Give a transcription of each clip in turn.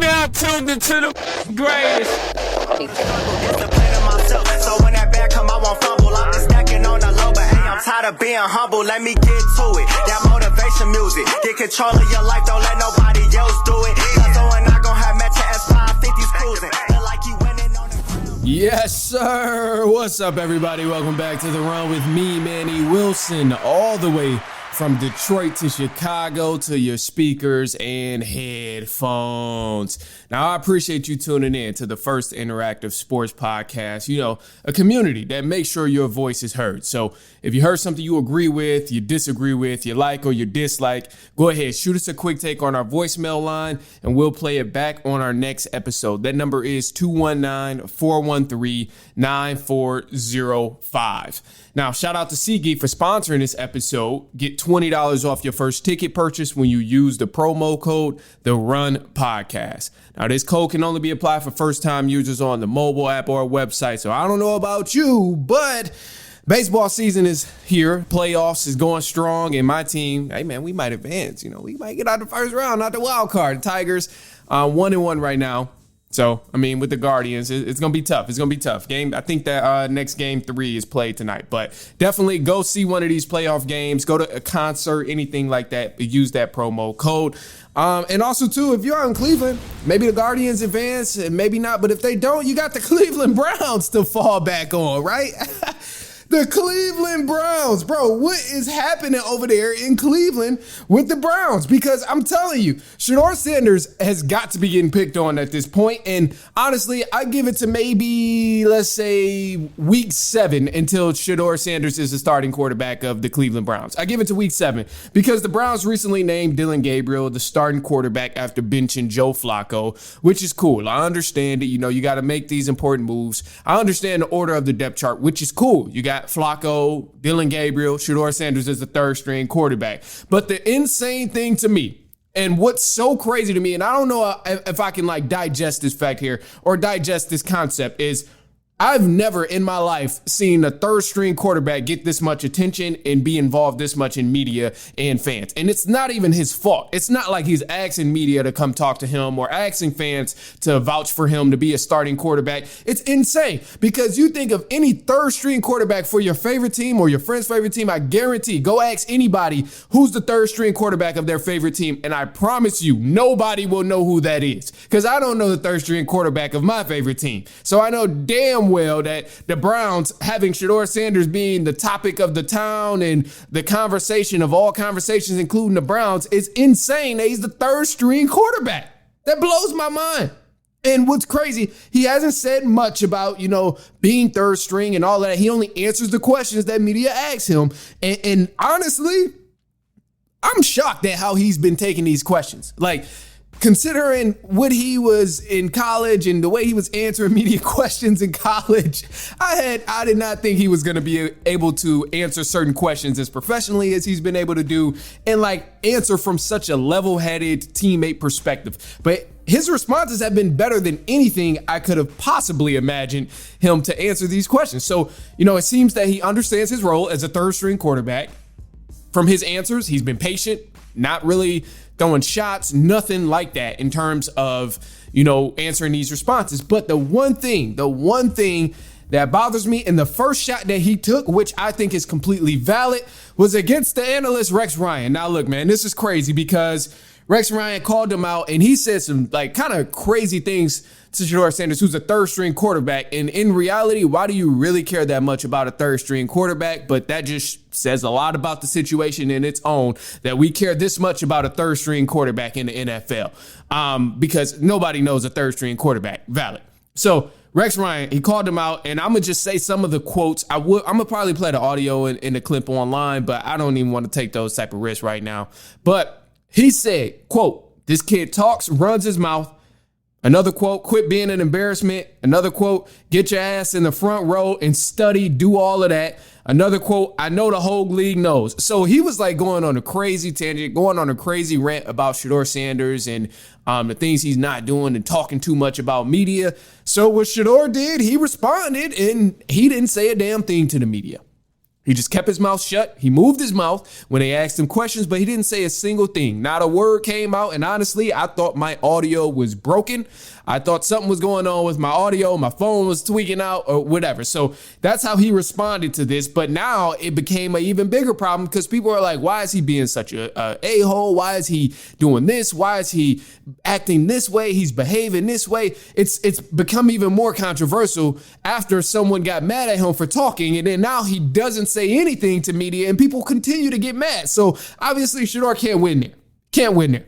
now tuned into the greatest. So when that bag come, I won't fumble. I'm just stacking on the low, but hey, I'm tired of being humble. Let me get to it. That motivation music. Get control of your life, don't let nobody else do it. Cause when I gon' have Metro S550s cruising. Feel like you winning on the ground. Yes, sir. What's up, everybody? Welcome back to The Run with me, Manny Wilson, all the way from Detroit to Chicago to your speakers and headphones. Now, I appreciate you tuning in to the first interactive sports podcast, a community that makes sure your voice is heard. So if you heard something you agree with, you disagree with, you like or you dislike, go ahead, shoot us a quick take on our voicemail line and we'll play it back on our next episode. That number is 219-413-9405. Now, shout out to SeatGeek for sponsoring this episode. Get $20 off your first ticket purchase when you use the promo code The Run Podcast. Now, this code can only be applied for first-time users on the mobile app or website. So I don't know about you, but baseball season is here. Playoffs is going strong, and my team, hey man, we might advance. We might get out the first round, not the wild card. The Tigers 1-1 right now. So, with the Guardians, it's going to be tough. It's going to be tough. I think that next game 3 is played tonight. But definitely go see one of these playoff games. Go to a concert, anything like that. Use that promo code. And also, too, if you're out in Cleveland, maybe the Guardians advance and maybe not. But if they don't, you got the Cleveland Browns to fall back on, right? The Cleveland Browns, bro, what is happening over there in Cleveland with the Browns? Because I'm telling you, Shedeur Sanders has got to be getting picked on at this point. And honestly, I give it to maybe, let's say, week 7 until Shedeur Sanders is the starting quarterback of the Cleveland Browns. I give it to week 7 because the Browns recently named Dillon Gabriel the starting quarterback after benching Joe Flacco, which is cool. I understand it. You got to make these important moves. I understand the order of the depth chart, which is cool. You got Flacco, Dillon Gabriel, Shedeur Sanders is the third string quarterback. But the insane thing to me, and what's so crazy to me, and I don't know if I can digest this fact here or digest this concept, is I've never in my life seen a third string quarterback get this much attention and be involved this much in media and fans. And it's not even his fault. It's not like he's asking media to come talk to him or asking fans to vouch for him to be a starting quarterback. It's insane because you think of any third string quarterback for your favorite team or your friend's favorite team. I guarantee, go ask anybody who's the third string quarterback of their favorite team. And I promise you, nobody will know who that is because I don't know the third string quarterback of my favorite team. So I know damn well that the Browns having Shedeur Sanders being the topic of the town and the conversation of all conversations, including the Browns, is insane. He's the third string quarterback. That blows my mind. And what's crazy, he hasn't said much about, being third string and all that. He only answers the questions that media asks him. And honestly, I'm shocked at how he's been taking these questions. Considering what he was in college and the way he was answering media questions in college, I did not think he was going to be able to answer certain questions as professionally as he's been able to do and answer from such a level-headed teammate perspective. But his responses have been better than anything I could have possibly imagined him to answer these questions. So, it seems that he understands his role as a third string quarterback. From his answers, he's been patient, not really throwing shots, nothing like that in terms of, answering these responses. But the one thing that bothers me in the first shot that he took, which I think is completely valid, was against the analyst Rex Ryan. Now, look, man, this is crazy because Rex Ryan called him out and he said some kind of crazy things to Shedeur Sanders, who's a third string quarterback. And in reality, why do you really care that much about a third string quarterback? But that just says a lot about the situation in its own that we care this much about a third string quarterback in the NFL because nobody knows a third string quarterback. Valid. So Rex Ryan, he called him out, and I'm going to just say some of the quotes. I'm going to probably play the audio in the clip online, but I don't even want to take those type of risks right now. But he said, quote, "This kid talks, runs his mouth." Another quote, "Quit being an embarrassment." Another quote, "Get your ass in the front row and study, do all of that." Another quote, "I know the whole league knows." So he was going on a crazy tangent, going on a crazy rant about Shedeur Sanders and the things he's not doing and talking too much about media. So what Shedeur did, he responded and he didn't say a damn thing to the media. He just kept his mouth shut. He moved his mouth when they asked him questions, but he didn't say a single thing. Not a word came out. And honestly, I thought my audio was broken. I thought something was going on with my audio. My phone was tweaking out or whatever. So that's how he responded to this. But now it became an even bigger problem because people are like, why is he being such a a-hole? Why is he doing this? Why is he acting this way? He's behaving this way. It's become even more controversial after someone got mad at him for talking. And then now he doesn't say anything to media and people continue to get mad. So obviously Shedeur can't win there. Can't win there.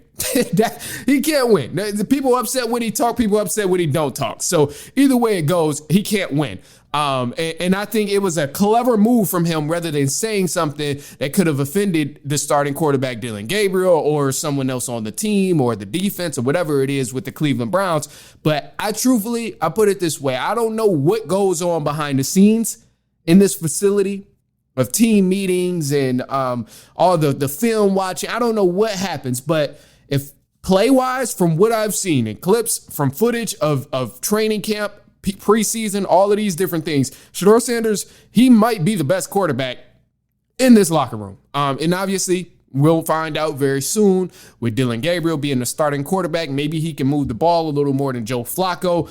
He can't win. The people upset when he talk, people upset when he don't talk. So either way it goes, he can't win. And I think it was a clever move from him rather than saying something that could have offended the starting quarterback, Dillon Gabriel, or someone else on the team or the defense or whatever it is with the Cleveland Browns. But I put it this way. I don't know what goes on behind the scenes in this facility of team meetings and all the film watching. I don't know what happens, but if play-wise, from what I've seen in clips, from footage of training camp, preseason, all of these different things, Shedeur Sanders, he might be the best quarterback in this locker room. And obviously, we'll find out very soon with Dillon Gabriel being the starting quarterback. Maybe he can move the ball a little more than Joe Flacco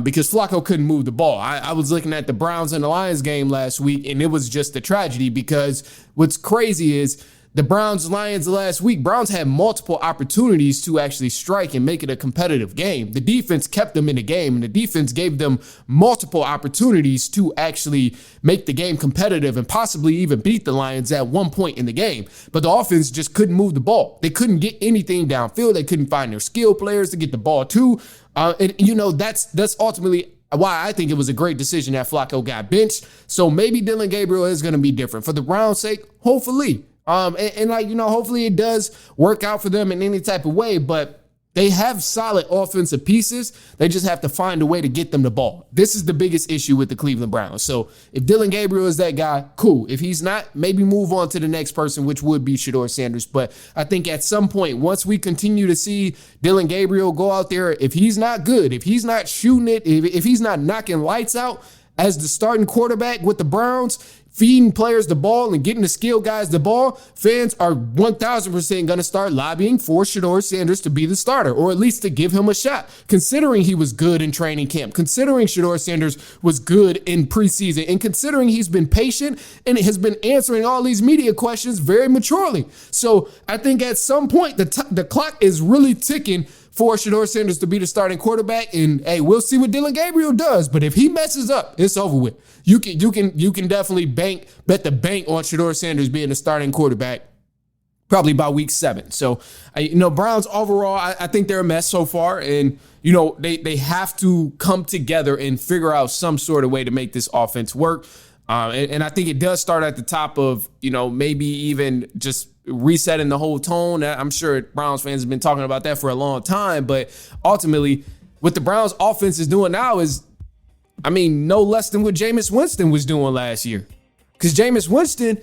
because Flacco couldn't move the ball. I was looking at the Browns and the Lions game last week, and it was just a tragedy because what's crazy is the Browns-Lions last week, Browns had multiple opportunities to actually strike and make it a competitive game. The defense kept them in the game, and the defense gave them multiple opportunities to actually make the game competitive and possibly even beat the Lions at one point in the game. But the offense just couldn't move the ball. They couldn't get anything downfield. They couldn't find their skill players to get the ball to. That's ultimately why I think it was a great decision that Flacco got benched. So maybe Dillon Gabriel is going to be different. For the Browns' sake, hopefully. Hopefully it does work out for them in any type of way, but they have solid offensive pieces. They just have to find a way to get them the ball. This is the biggest issue with the Cleveland Browns. So if Dillon Gabriel is that guy, cool. If he's not, maybe move on to the next person, which would be Shedeur Sanders. But I think at some point, once we continue to see Dillon Gabriel go out there, if he's not good, if he's not shooting it, if he's not knocking lights out as the starting quarterback with the Browns, feeding players the ball and getting the skill guys the ball, fans are 1,000% going to start lobbying for Shedeur Sanders to be the starter, or at least to give him a shot, considering he was good in training camp, considering Shedeur Sanders was good in preseason, and considering he's been patient and has been answering all these media questions very maturely. So I think at some point, the clock is really ticking for Shedeur Sanders to be the starting quarterback. And hey, we'll see what Dillon Gabriel does. But if he messes up, it's over with. You can definitely bet the bank on Shedeur Sanders being the starting quarterback probably by week 7. So, Browns overall, I think they're a mess so far. And, they have to come together and figure out some sort of way to make this offense work. And I think it does start at the top of, maybe even just resetting the whole tone. I'm sure Browns fans have been talking about that for a long time. But ultimately, what the Browns offense is doing now is, no less than what Jameis Winston was doing last year. Because Jameis Winston,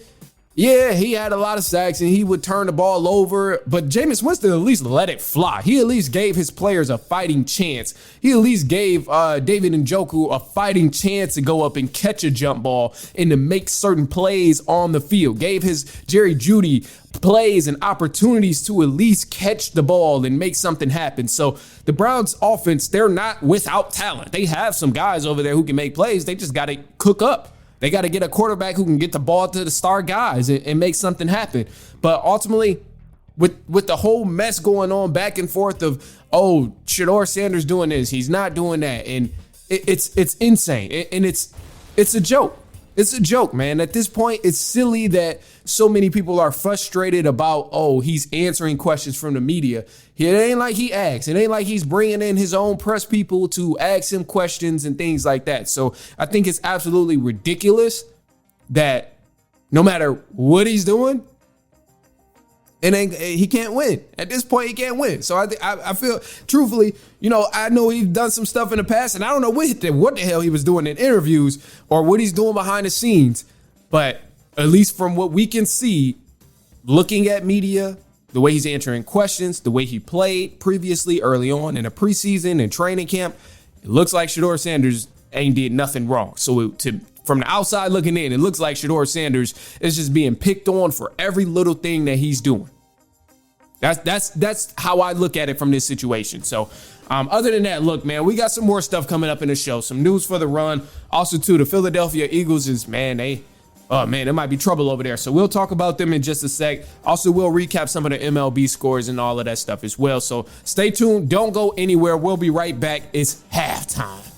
yeah, he had a lot of sacks and he would turn the ball over, but Jameis Winston at least let it fly. He at least gave his players a fighting chance. He at least gave David Njoku a fighting chance to go up and catch a jump ball and to make certain plays on the field. Gave his Jerry Jeudy plays and opportunities to at least catch the ball and make something happen. So the Browns offense, they're not without talent. They have some guys over there who can make plays. They just got to cook up. They got to get a quarterback who can get the ball to the star guys and make something happen. But ultimately, with the whole mess going on back and forth of, Shedeur Sanders doing this, he's not doing that, and it's insane, and it's a joke. It's a joke, man. At this point, it's silly that so many people are frustrated about, he's answering questions from the media. It ain't like he asks. It ain't like he's bringing in his own press people to ask him questions and things like that. So I think it's absolutely ridiculous that no matter what he's doing, he can't win. At this point, he can't win. So I feel, truthfully, I know he's done some stuff in the past, and I don't know what the hell he was doing in interviews or what he's doing behind the scenes. But at least from what we can see, looking at media, the way he's answering questions, the way he played previously early on in a preseason and training camp, it looks like Shedeur Sanders ain't did nothing wrong. So from the outside looking in, it looks like Shedeur Sanders is just being picked on for every little thing that he's doing. That's how I look at it from this situation. So other than that, look, man, we got some more stuff coming up in the show. Some news for the run. Also, too, the Philadelphia Eagles is, man, there might be trouble over there. So we'll talk about them in just a sec. Also, we'll recap some of the MLB scores and all of that stuff as well. So stay tuned. Don't go anywhere. We'll be right back. It's halftime.